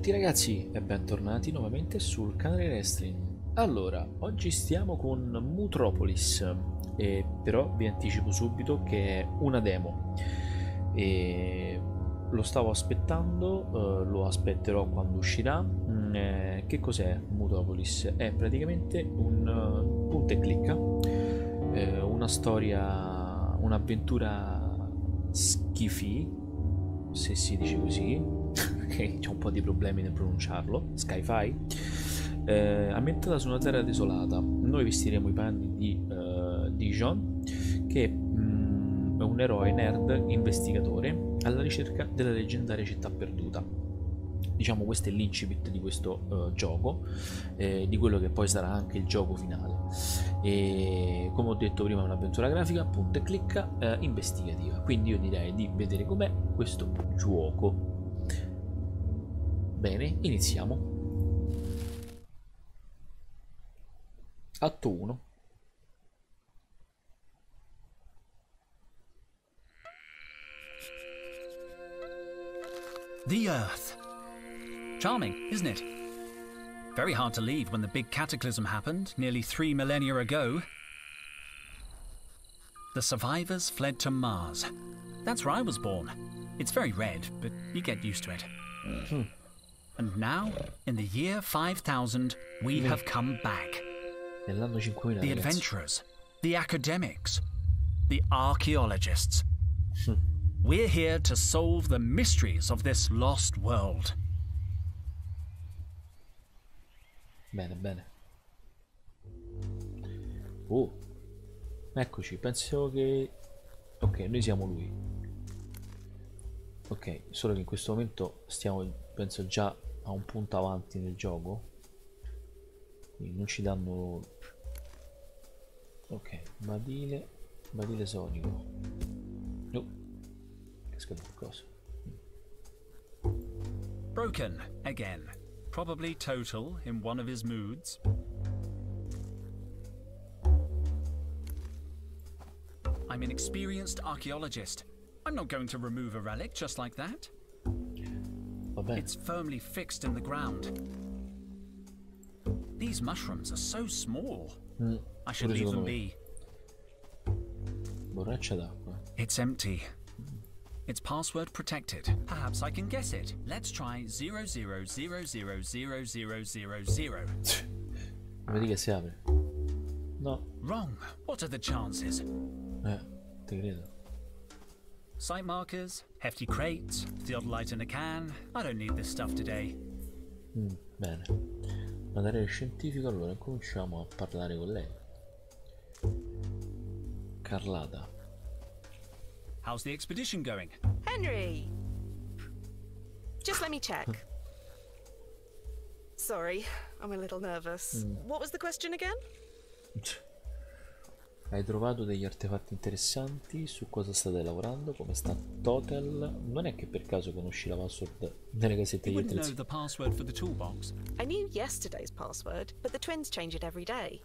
tutti ragazzi e bentornati nuovamente sul canale Raistlin. Allora, oggi stiamo con Mutropolis, però vi anticipo subito che è una demo e lo stavo aspettando, lo aspetterò quando uscirà. Che cos'è Mutropolis? È praticamente un punta e clicca, una storia, un'avventura sci-fi, se si dice così. Che c'è un po' di problemi nel pronunciarlo, sci-fi, ambientata su una terra desolata. Noi vestiremo i panni di Dijon, che è un eroe nerd investigatore alla ricerca della leggendaria città perduta. Diciamo, questo è l'incipit di questo gioco, di quello che poi sarà anche il gioco finale. E come ho detto prima, è un'avventura grafica, punta e clicca, investigativa. Quindi io direi di vedere com'è questo gioco. Bene, iniziamo. Atto 1. The Earth. Charming, isn't it? Very hard to leave when the big cataclysm happened nearly 3 millennia ago. The survivors fled to Mars. That's where I was born. It's very red, but you get used to it. And now, in the year 5000, we have come back. Nell'anno 5000, The ragazzi. adventurers, the academics, the archaeologists. We're here to solve the mysteries of this lost world. Bene, bene. Oh, eccoci, penso che... Ok, noi siamo lui. Ok, solo che in questo momento stiamo, penso, già a un punto avanti nel gioco. Quindi non ci danno... Ok, badile sonico. No, casca qualcosa. Broken again. Probably total in one of his moods. I'm an experienced archaeologist. I'm not going to remove a relic just like that. Va bene. It's firmly fixed in the ground. These mushrooms are so small. I should pure leave secondo them me. be. Borraccia d'acqua. It's empty. It's password protected. Perhaps I can guess it. Let's try 00000000. Vedi che si apre. No. Wrong. What are the chances? Te credo. Site markers, hefty crates, theodolite in a can. I don't need this stuff today. Bene. Materiale scientifico, allora cominciamo a parlare con lei. Carlata. How's the expedition going? Henry! Just let me check. Sorry, I'm a little nervous. What was the question again? Hai trovato degli artefatti interessanti? Su cosa state lavorando? Come sta Total? Non è che per caso conosci la password nelle casette You di wouldn't know attrezzi? the password for the toolbox. I knew yesterday's password, but the twins change it every day.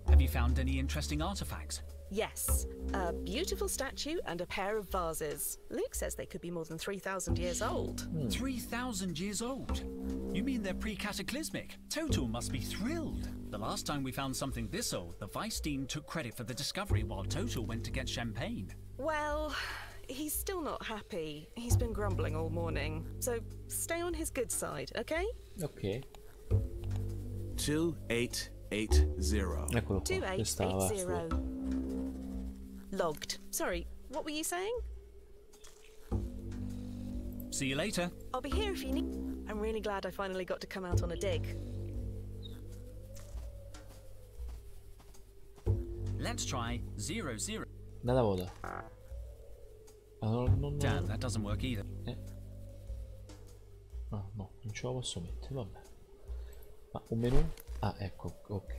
Have you found any interesting artifacts? Yes, a beautiful statue and a pair of vases. Luke says they could be more than 3,000 years old. 3,000 years old? You mean they're pre-cataclysmic? Total must be thrilled. The last time we found something this old, the Vice Dean took credit for the discovery while Total went to get champagne. Well, he's still not happy. He's been grumbling all morning. So stay on his good side, okay? Ok, 2880. eccolo qua. Questa va su. 2880. Logged. Sorry, what were you saying? See you later. I'll be here if you need. I'm really glad I finally got to come out on a dig. Let's try 00. Nada voda. Damn, that doesn't work either. Ah, no, non ce la posso mettere, vabbè. Ma un menu? Ah, ecco, ok.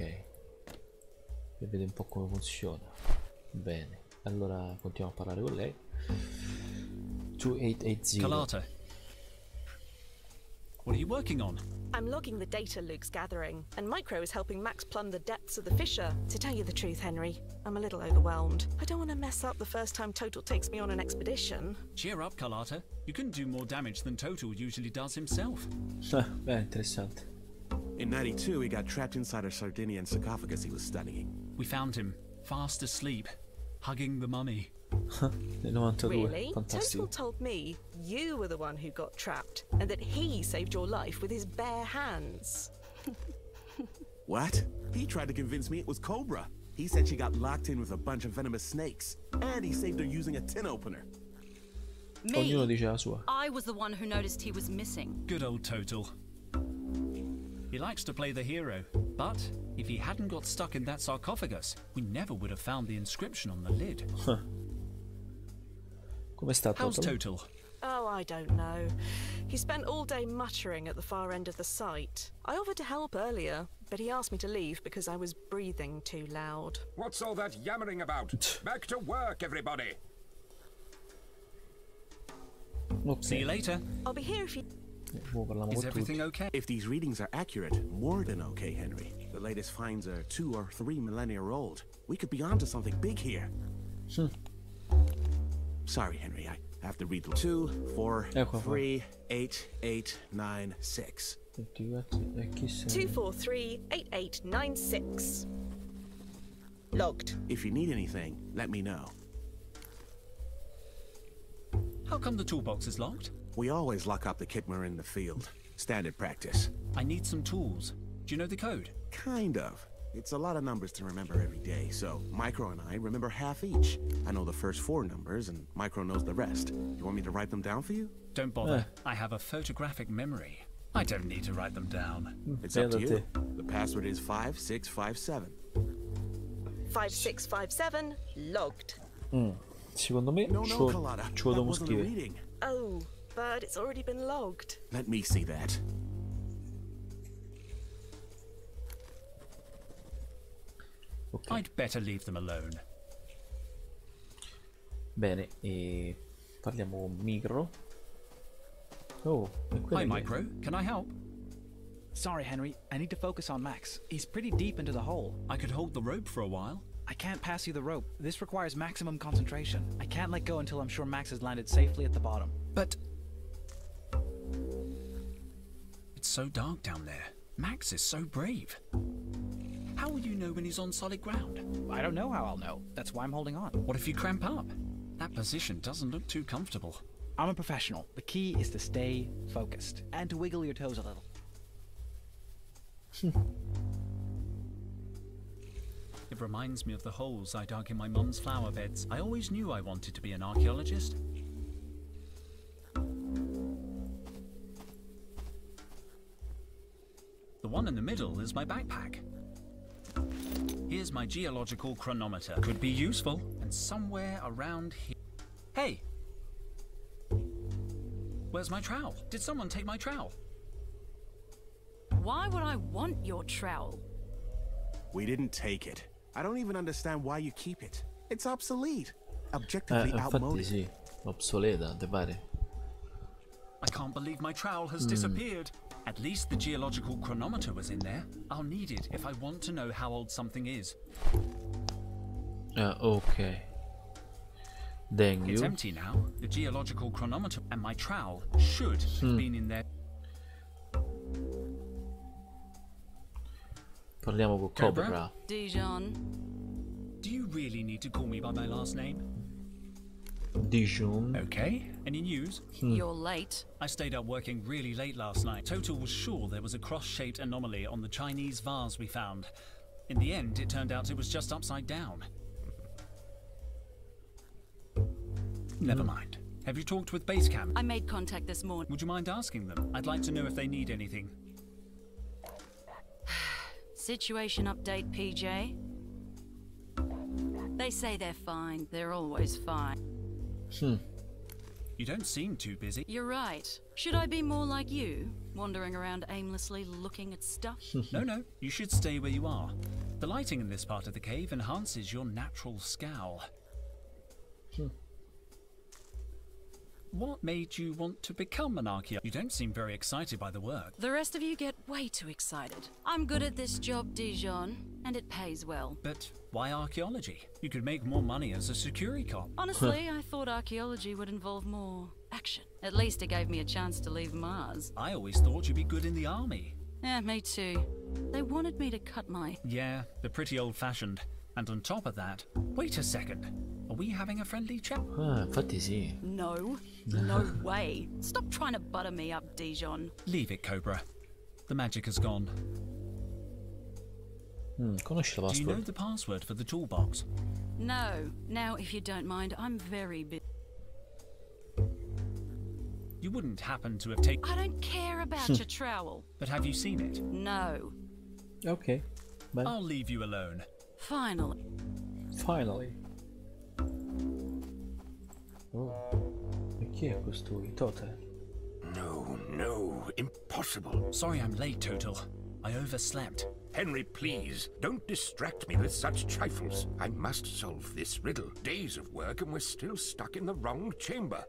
Per vedere un po' come funziona. Bene, allora continuiamo a parlare con lei. 2880. Kalata. What are you working on? I'm logging the data Luke's gathering, and Micro is helping Max plumb the depths of the fissure. To tell you the truth, Henry, I'm a little overwhelmed. I don't want to mess up the first time Total takes me on an expedition. Cheer up, Carlotta. You can do more damage than Total usually does himself. Beh, interessante. In 92, he got trapped inside a Sardinian sarcophagus he was studying. We found him, fast asleep, hugging the mummy. Nel 92, Really? fantastico. Total told me you were the one who got trapped, and that he saved your life with his bare hands. What? He tried to convince me it was Cobra. He said she got locked in with a bunch of venomous snakes, and he saved her using a tin opener. Ognuno Me? dice la sua. I was the one who noticed he was missing. Good old Total. He likes to play the hero, but if he hadn't got stuck in that sarcophagus, we never would have found the inscription on the lid. Come sta How's Total? Total? Oh, I don't know. He spent all day muttering at the far end of the site. I offered to help earlier, but he asked me to leave because I was breathing too loud. What's all that yammering about? Back to work, everybody! Ok, See you later. I'll be here if you... mo parliamo Is con everything tutti. okay? If these readings are accurate, more than okay, Henry. The latest finds are 2 or 3 millennia old. We could be onto something big here. Sorry, Henry, I have to read the 2, 4, Ecco qua. 3, 8, 8, 9, 6. Tutti ragazzi, e chi sei? 2438896. Logged. If you need anything, let me know. How come the toolbox is locked? We always lock up the kit when we're in the field. Standard practice. I need some tools. Do you know the code? Kind of. It's a lot of numbers to remember every day, so Micro and I remember half each. I know the first 4 numbers, and Micro knows the rest. You want me to write them down for you? Don't bother. I have a photographic memory. I don't need to write them down. It's up to Beata you. te. The password is 5657. 5657. Logged. Secondo me No, ci no, Colada. ci That dobbiamo wasn't a scrivere. reading. Oh, but it's already been logged. Let me see that. Ok, I'd better leave them alone. bene, e parliamo con Micro. Oh, è quella Hi, che- Micro. Can I help? Sorry, Henry. I need to focus on Max. He's pretty deep into the hole. I could hold the rope for a while. I can't pass you the rope. This requires maximum concentration. I can't let go until I'm sure Max has landed safely at the bottom. But... It's so dark down there. Max is so brave. How will you know when he's on solid ground? I don't know how I'll know. That's why I'm holding on. What if you cramp up? That position doesn't look too comfortable. I'm a professional. The key is to stay focused and to wiggle your toes a little. It reminds me of the holes I dug in my mum's flower beds. I always knew I wanted to be an archaeologist. The one in the middle is my backpack. Here's my geological chronometer. Could be useful. And somewhere around here... Hey! Where's my trowel? Did someone take my trowel? Why would I want your trowel? We didn't take it. I don't even understand why you keep it. It's obsolete. Objectively infatti outmoded. sì, obsoleta, te pare? I can't believe my trowel has disappeared. At least the geological chronometer was in there. I'll need it if I want to know how old something is. Ok. Thank It's you. empty now. The geological chronometer and my trowel should have been in there. Parliamo con Cobra? Cobra. Dijon. Do you really need to call me by my last name? Dijon. Okay. Any news? You're late. I stayed up working really late last night. Total was sure there was a cross-shaped anomaly on the Chinese vase we found. In the end, it turned out it was just upside down. Never mind. Have you talked with base camp? I made contact this morning. Would you mind asking them? I'd like to know if they need anything. Situation update, PJ. They say they're fine. They're always fine. You don't seem too busy. You're right. Should I be more like you, wandering around aimlessly looking at stuff? No, you should stay where you are. The lighting in this part of the cave enhances your natural scowl. what made you want to become an archaeologist? You don't seem very excited by the work. The rest of you get way too excited. I'm good at this job, Dijon, and it pays well. But why archaeology? You could make more money as a security cop. Honestly, I thought archaeology would involve more action. At least it gave me a chance to leave Mars. I always thought you'd be good in the army. Yeah, me too. They wanted me to cut my... Yeah, they're pretty old-fashioned. And on top of that, wait a second. Are we having a friendly chat? Ah, infatti sì. No. No way. Stop trying to butter me up, Dijon. Leave it, Cobra. The magic has gone. Conosci la Do you know password? the password for the toolbox? No. Now, if you don't mind, I'm very busy. You wouldn't happen to have taken... I don't care about your trowel. But have you seen it? No. Ok, bene. I'll leave you alone. Finally. Finally. Oh. E chi è costui? Tote? No, no, impossible. Sorry I'm late, Total. I overslept. Henry, please, don't distract me with such trifles. I must solve this riddle. Days of work and we're still stuck in the wrong chamber.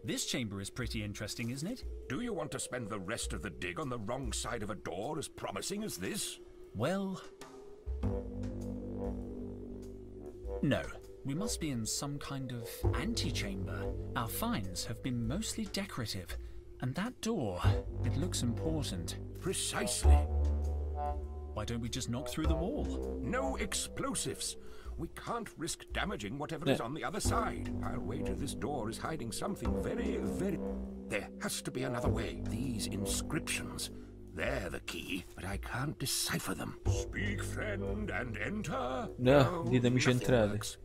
This chamber is pretty interesting, isn't it? Do you want to spend the rest of the dig on the wrong side of a door as promising as this? Well... No. We must be in some kind of antechamber. Our finds have been mostly decorative. And that door, it looks important. Precisely. Why don't we just knock through the wall? No explosives. We can't risk damaging whatever is on the other side. I'll wager this door is hiding something very, very... There has to be another way. These inscriptions, they're the key, but I can't decipher them. Speak, friend, and enter. No, ditemi nothing centrali. works.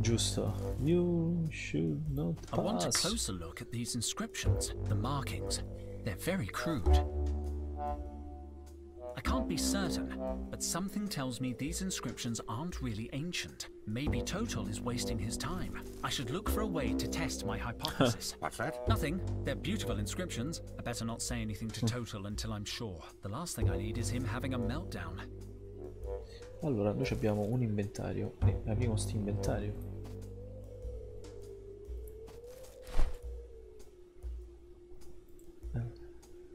Giusto. You should not pass. I want a closer look at these inscriptions, the markings. They're very crude. I can't be certain, but something tells me these inscriptions aren't really ancient. Maybe Total is wasting his time. I should look for a way to test my hypothesis. What's that? Nothing. They're beautiful inscriptions. I better not say anything to Total until I'm sure. The last thing I need is him having a meltdown. Allora, noi abbiamo un inventario. Apriamo sto inventario.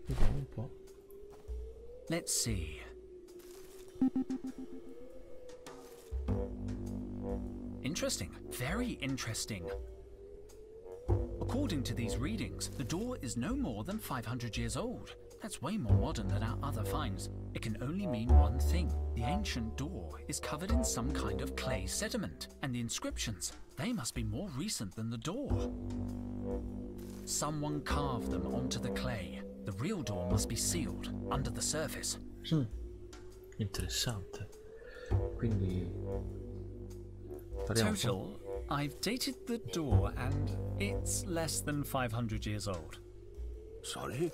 Vediamo un po'. Let's see. Interesting. Very interesting. According to these readings, the door is no more than 500 years old. That's way more modern than our other finds. It can only mean one thing. The ancient door is covered in some kind of clay sediment, and the inscriptions, they must be more recent than the door. Someone carved them onto the clay. The real door must be sealed under the surface. Interessante. Quindi parliamo un po'. Total, I've dated the door and it's less than 500 years old. Sorry?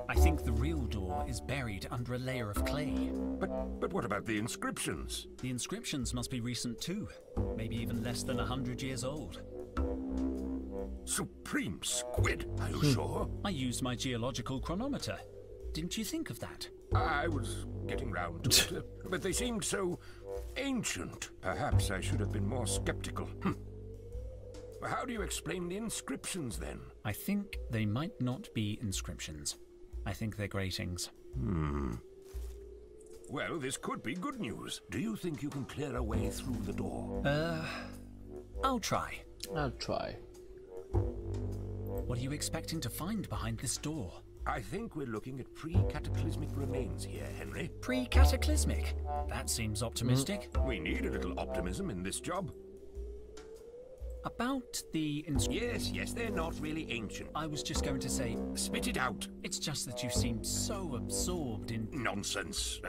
I think the real door is buried under a layer of clay. But what about the inscriptions? The inscriptions must be recent too. Maybe even less than 100 years old. Supreme squid, are you sure? I used my geological chronometer. Didn't you think of that? I was getting round to it, but they seemed so ancient. Perhaps I should have been more skeptical. How do you explain the inscriptions then? I think they might not be inscriptions. I think they're gratings. Well, this could be good news. Do you think you can clear a way through the door? I'll try. I'll try. What are you expecting to find behind this door? I think we're looking at pre-cataclysmic remains here, Henry. Pre-cataclysmic? That seems optimistic. We need a little optimism in this job. About the Yes, they're not really ancient. I was just going to say, Spit it out. it's just that you seem so absorbed in... Nonsense.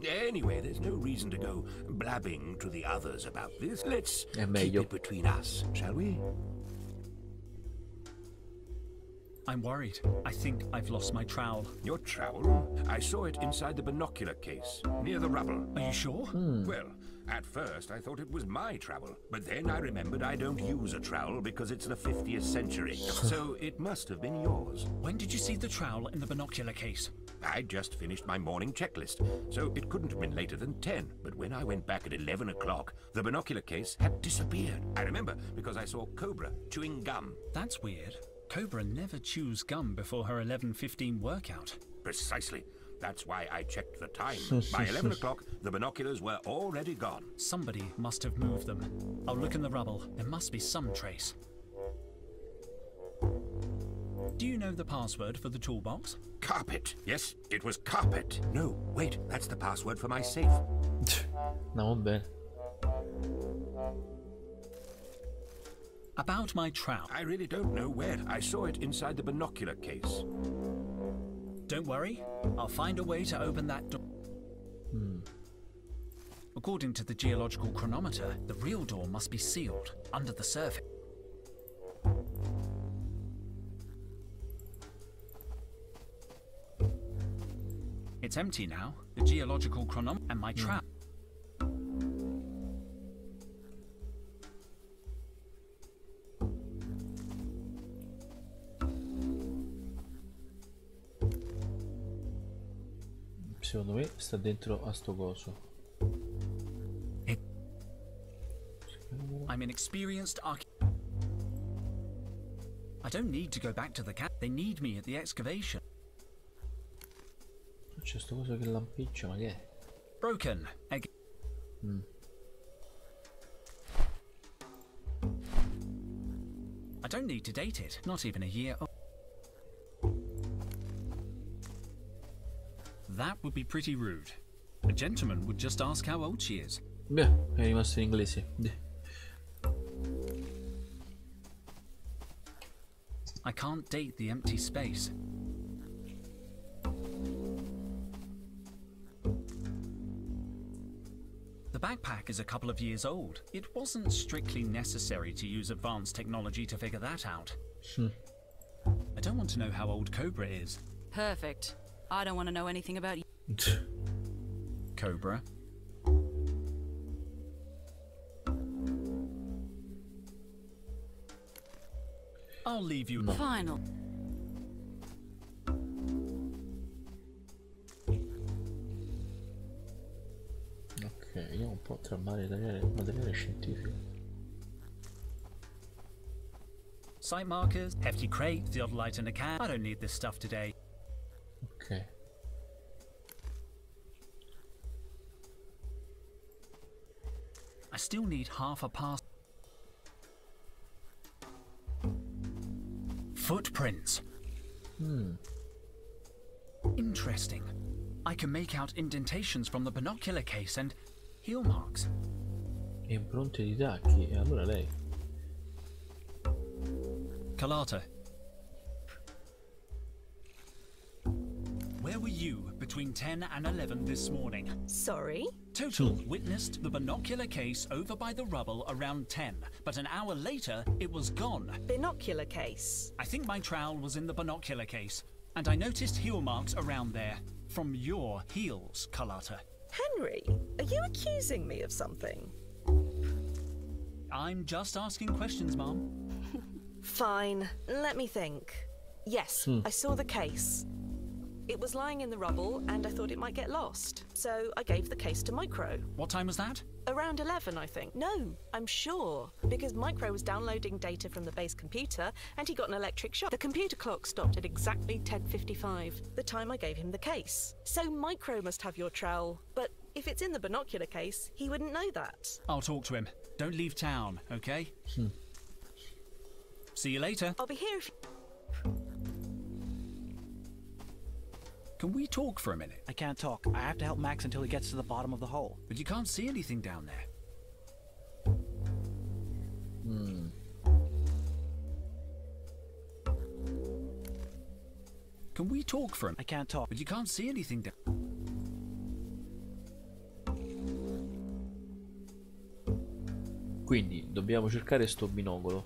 Anyway, there's no reason to go blabbing to the others about this. Let's È keep meglio. it between us, shall we? I'm worried. I think I've lost my trowel. Your trowel? I saw it inside the binocular case, near the rubble. Are you sure? Well, At first, I thought it was my trowel, but then I remembered I don't use a trowel because it's the 50th century, so it must have been yours. When did you see the trowel in the binocular case? I'd just finished my morning checklist, so it couldn't have been later than 10. But when I went back at 11 o'clock, the binocular case had disappeared. I remember because I saw Cobra chewing gum. That's weird. Cobra never chews gum before her 11:15 workout. Precisely. That's why I checked the time. By 11 o'clock, the binoculars were already gone. Somebody must have moved them. I'll look in the rubble. There must be some trace. Do you know the password for the toolbox? Carpet. Yes, it was carpet. No, wait, that's the password for my safe. No, vabbè. About my trowel. I really don't know where. I saw it inside the binocular case. Don't worry, I'll find a way to open that door. According to the geological chronometer, the real door must be sealed under the surface. It's empty now. The geological chronometer and my trap. Secondo me sta dentro a sto coso. I'm an experienced I don't need to go back to the camp. They need me at the excavation. C'è sto coso che lampeggia, ma che è? Broken. I don't need to date it. Not even a year old. That would be pretty rude. A gentleman would just ask how old she is. Beh, è rimasto in inglese. I can't date the empty space. The backpack is a couple of years old. It wasn't strictly necessary to use advanced technology to figure that out. I don't want to know how old Cobra is. Perfect. I don't want to know anything about you. Cobra? I'll leave you. No. Final. Ok, io un po' tra materiale scientifico. Site markers, hefty crate, theodolite in a can. I don't need this stuff today. Ok. I still need half a pass. Footprints. Interesting. I can make out indentations from the binocular case and heel marks. Impronte di tacchi, e allora lei. Carlotta. Where were you between 10 and 11 this morning? Sorry? Total witnessed the binocular case over by the rubble around 10, but an hour later it was gone. Binocular case. I think my trowel was in the binocular case, and I noticed heel marks around there. From your heels, Carlotta. Henry, are you accusing me of something? I'm just asking questions, Mom. Fine, let me think. Yes, I saw the case. It was lying in the rubble and I thought it might get lost. So I gave the case to Micro. What time was that? Around 11, I think. No, I'm sure. Because Micro was downloading data from the base computer and he got an electric shock. The computer clock stopped at exactly 10:55, the time I gave him the case. So Micro must have your trowel. But if it's in the binocular case, he wouldn't know that. I'll talk to him. Don't leave town, okay? See you later. I'll be here if... Can we talk for a minute? I can't talk. I have to help Max until he gets to the bottom of the hole. But you can't see anything down there. Can we talk for a minute? I can't talk. But you can't see anything down. Quindi dobbiamo cercare sto binocolo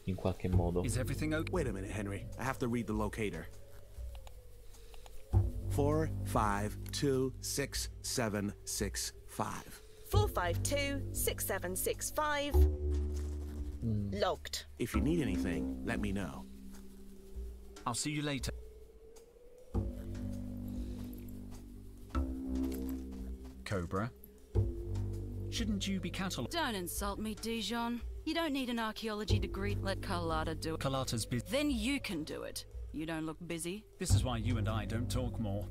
in qualche modo. Is everything okay? Wait a minute, Henry. I have to read the locator. 4, 5, 2, 6, 7, 6, 5. 452-6765. Logged. If you need anything, let me know. I'll see you later. Cobra. Shouldn't you be catalog? Don't insult me, Dijon. You don't need an archaeology degree. Let Carlotta do it. Carlotta's busy. Then you can do it. You don't look busy. This is why you and I don't talk more.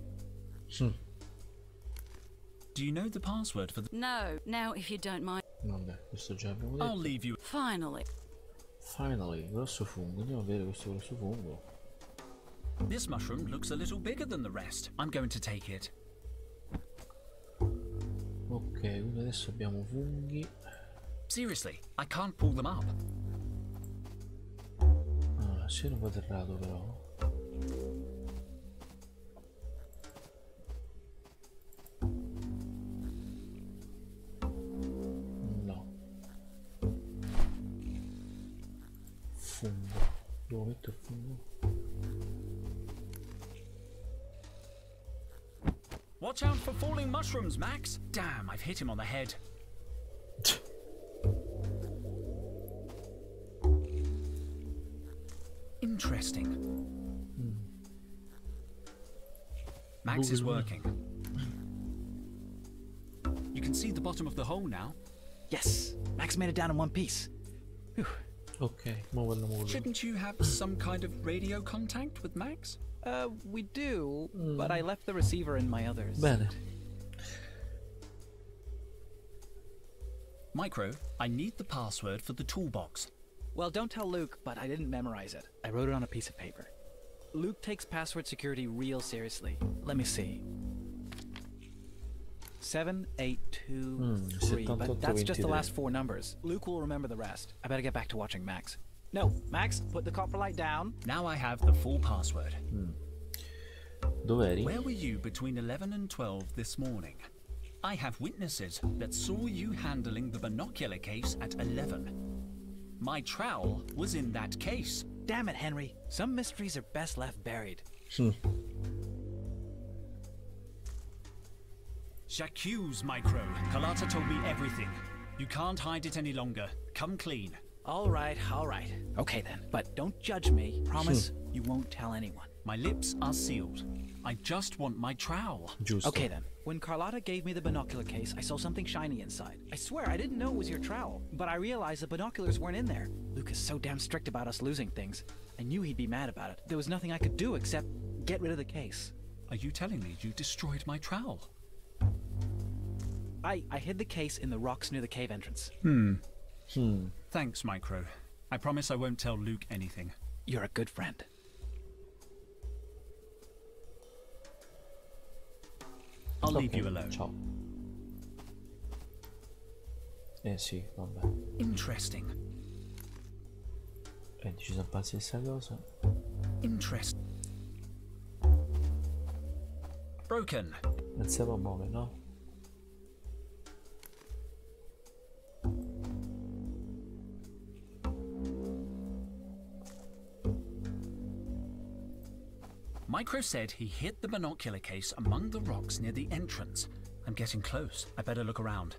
Do you know the password for the... No. Now, if you don't mind. Vabbè, questo già abbiamo detto. I'll leave you. Finally. Finally, grosso fungo. Andiamo a vedere questo grosso fungo. This mushroom looks a little bigger than the rest. I'm going to take it. Ok, quindi adesso abbiamo funghi. Seriously, I can't pull them up. Ah, siero quadrato però. No. Fungo. Dove metto il fungo? Watch out for falling mushrooms, Max. Damn, I've hit him on the head. Interesting. Max is working. You can see the bottom of the hole now. Yes, Max made it down in one piece. Whew. Ok, mo guardiamo quello. Shouldn't you have some kind of radio contact with Max? We do, but I left the receiver in my others. Bene. Micro, I need the password for the toolbox. Well, don't tell Luke, but I didn't memorize it. I wrote it on a piece of paper. Luke takes password security real seriously. Let me see. 7823, but that's just the last 4 numbers. Luke will remember the rest. I better get back to watching Max. No, Max, put the copper light down. Now I have the full password. Dov'eri? Where were you between 11 and 12 this morning? I have witnesses that saw you handling the binocular case at 11. My trowel was in that case. Damn it, Henry. Some mysteries are best left buried. J'accuse, Micro. Carlotta told me everything. You can't hide it any longer. Come clean. All right, all right. Okay then, but don't judge me. Promise you won't tell anyone. My lips are sealed. I just want my trowel. Giusto. Okay then. When Carlotta gave me the binocular case, I saw something shiny inside. I swear I didn't know it was your trowel, but I realized the binoculars weren't in there. Luke is so damn strict about us losing things. I knew he'd be mad about it. There was nothing I could do except get rid of the case. Are you telling me you destroyed my trowel? I hid the case in the rocks near the cave entrance. Thanks, Micro. I promise I won't tell Luke anything. You're a good friend. I'll leave you alone. Ciao. Sì, vabbè. Interesting. Ci sono la stessa cosa. Interest. Broken. Non si può muovere, no? Micro said he hid the binocular case among the rocks near the entrance. I'm getting close. I better look around.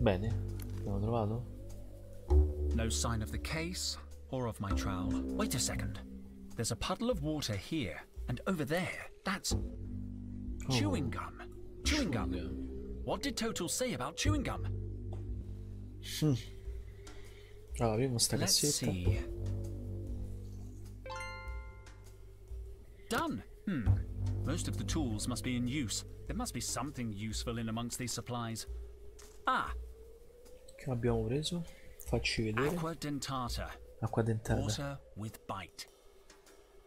Bene, abbiamo trovato? No sign of the case or of my trowel. Wait a second. There's a puddle of water here and over there. That's chewing gum. Chewing gum. What did Total say about chewing gum? Allora, apriamo sta Let's cassetta. see. Done. Most of the tools must be in use. There must be something useful in amongst these supplies. Ah, Che abbiamo preso? Facci vedere. aqua dentata. Acqua dentata. Water with bite.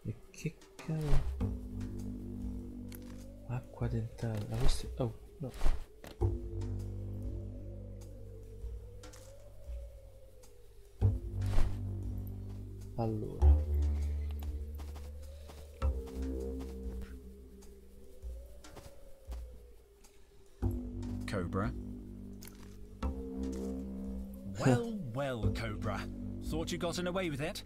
E che cavolo? Acqua dentata. Questo... Oh, no. Allora. Cobra. Well, well, Cobra. Thought you gotten away with it?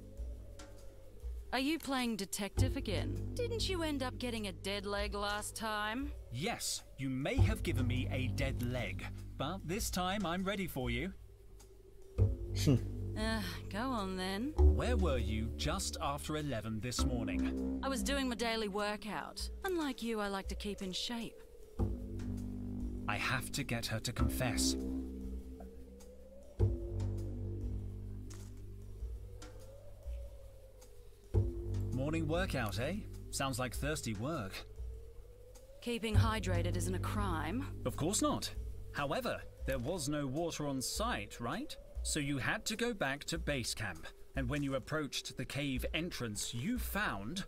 Are you playing detective again? Didn't you end up getting a dead leg last time? Yes, you may have given me a dead leg, but this time I'm ready for you. Go on then. Where were you just after 11 this morning? I was doing my daily workout. Unlike you, I like to keep in shape. I have to get her to confess. Morning workout, eh? Sounds like thirsty work. Keeping hydrated isn't a crime. Of course not. However, there was no water on site, right? So you had to go back to base camp. And when you approached the cave entrance, you found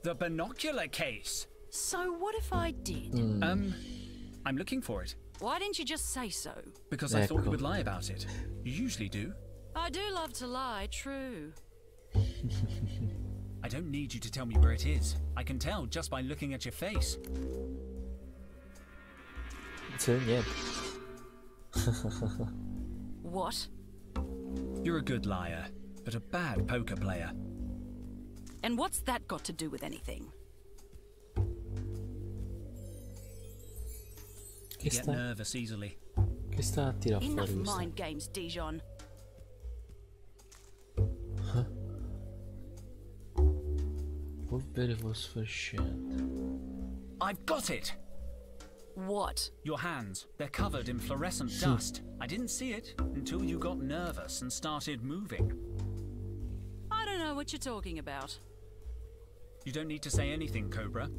the binocular case. So what if I did? I'm looking for it. Why didn't you just say so? Because I thought you would lie about it. You usually do. I do love to lie, true. I don't need you to tell me where it is. I can tell just by looking at your face. What? You're a good liar, but a bad poker player. And what's that got to do with anything? You get nervous easily. Che sta a tirare fuori Enough questa? mind games, Dijon. Polvere fosforescente. I've got it! What? Your hands. They're covered in fluorescent dust. I didn't see it until you got nervous and started moving. I don't know what you're talking about. You don't need to say anything, Cobra.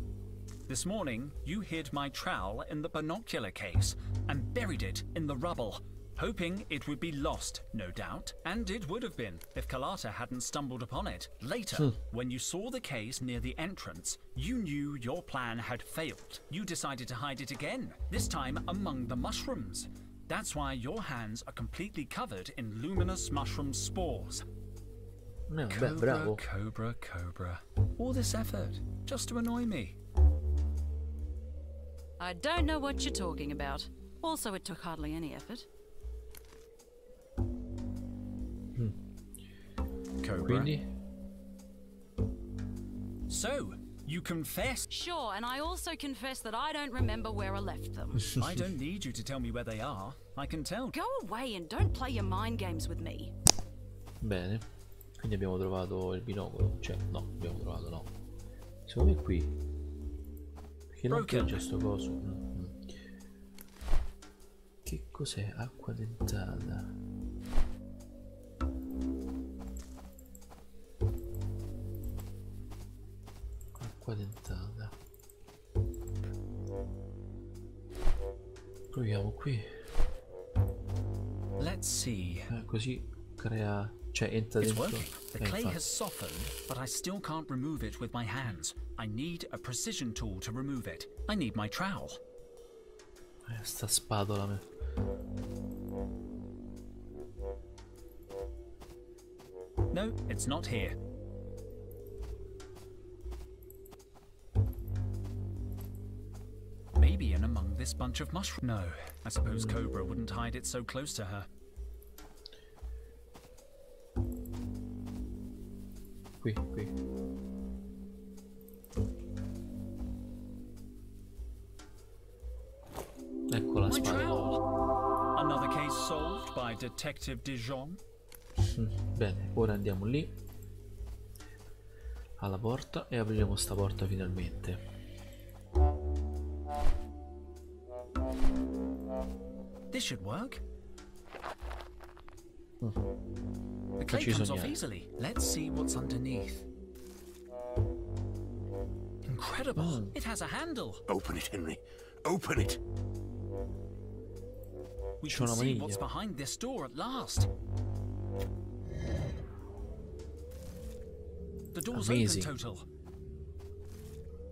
This morning, you hid my trowel in the binocular case and buried it in the rubble, hoping it would be lost, no doubt. And it would have been if Kalata hadn't stumbled upon it. Later, when you saw the case near the entrance, you knew your plan had failed. You decided to hide it again, this time among the mushrooms. That's why your hands are completely covered in luminous mushroom spores. Bravo. Cobra. All this effort, just to annoy me. I don't know what you're talking about. Also, it took hardly any effort. Cobra. Quindi? So, you confess? Sure, and I also confess that I don't remember where I left them. I don't need you to tell me where they are. I can tell. Go away and don't play your mind games with me. Bene. Quindi abbiamo trovato il binocolo. Cioè, no, abbiamo trovato no. Secondo me è qui. Perché non pioggia sto coso. Che cos'è? Acqua dentata. Acqua dentata. Proviamo qui. Let's see. Così crea, cioè entra It's dentro. working. The clay has softened, but I still can't remove it with my hands. I need a precision tool to remove it. I need my trowel. Sta spatola me. No, it's not here. Maybe in among this bunch of mushrooms. No, I suppose Cobra wouldn't hide it so close to her. Qui. Ecco la My spada. trowel. Another case solved by Detective Dijon. Bene, ora andiamo lì alla porta e apriremo sta porta finalmente. This should work. The clay comes off easily. Let's see what's underneath. Incredible! It has a handle. Open it, Henry. Open it. We can see what's behind this door at last. The door's open, Total.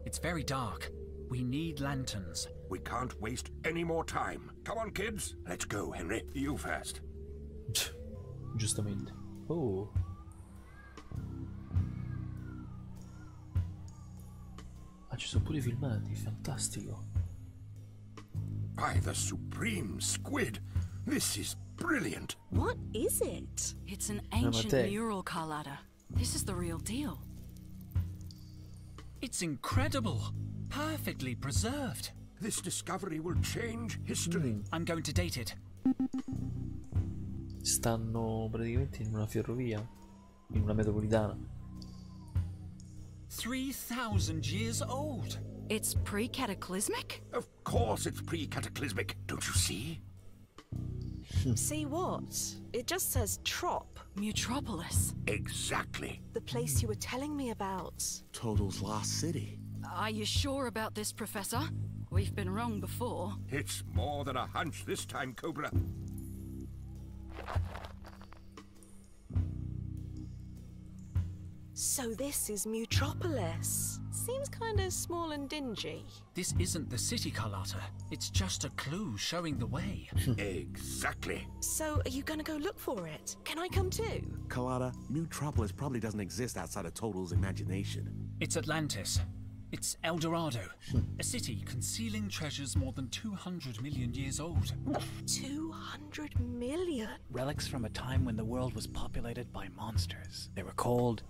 It's very dark. We need lanterns. We can't waste any more time. Come on, kids. Let's go, Henry. You first. Giustamente. Oh. Ah, ci sono pure i filmati, fantastico. By the supreme squid, this is brilliant. What is it? It's an ancient mural, Carlotta. This is the real deal. It's incredible. Perfectly preserved. This discovery will change history. I'm going to date it. Stanno praticamente in una ferrovia, in una metropolitana. 3,000 years old. It's pre-cataclysmic? Of course it's pre-cataclysmic, don't you see? See what? It just says Trop. Mutropolis. Exactly. The place you were telling me about. Total's lost city. Are you sure about this, Professor? We've been wrong before. It's more than a hunch this time, Cobra. So this is Mutropolis. Seems kind of small and dingy. This isn't the city, Carlotta. It's just a clue showing the way. Exactly. So are you gonna go look for it? Can I come too? Colada, Mutropolis probably doesn't exist outside of Total's imagination. It's Atlantis. It's El Dorado. A city concealing treasures more than 200 million years old. 200 million? Relics from a time when the world was populated by monsters. They were called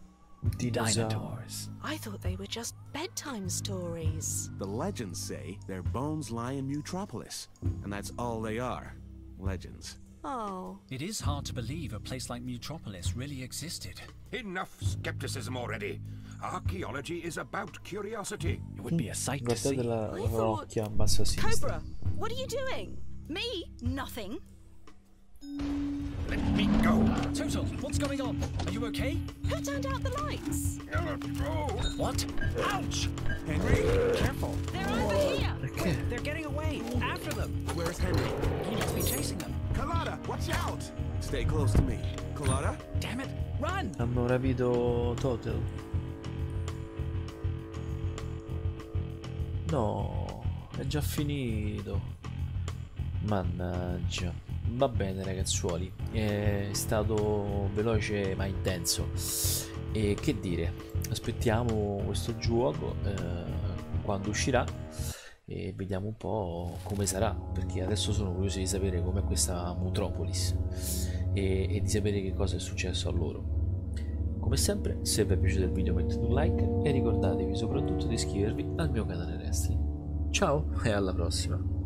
dinosaurs. I thought they were just bedtime stories. The legends say their bones lie in Mutropolis, and that's all they are. Legends. Oh. It is hard to believe a place like Mutropolis really existed. Enough skepticism already. Archaeology is about curiosity. It would be a sight to see. Guardate la I thought- parrocchia in basso a sinistra. Cobra, what are you doing? Me? Nothing. Let me go. Total, what's going on? Are you okay? Who turned out the lights? What? Ouch! Henry? Careful! They're over here. Perché? They're getting away! After them! Where's Henry? He must be chasing them. Colada, watch out! Stay close to me. Colada? Damn it! Run! Hanno rapito Total. No, è già finito. Mannaggia. Va bene ragazzuoli, è stato veloce ma intenso. E che dire, aspettiamo questo gioco quando uscirà e vediamo un po' come sarà, perché adesso sono curioso di sapere com'è questa Mutropolis e di sapere che cosa è successo a loro. Come sempre, se vi è piaciuto il video mettete un like e ricordatevi soprattutto di iscrivervi al mio canale Raistlin. Ciao e alla prossima!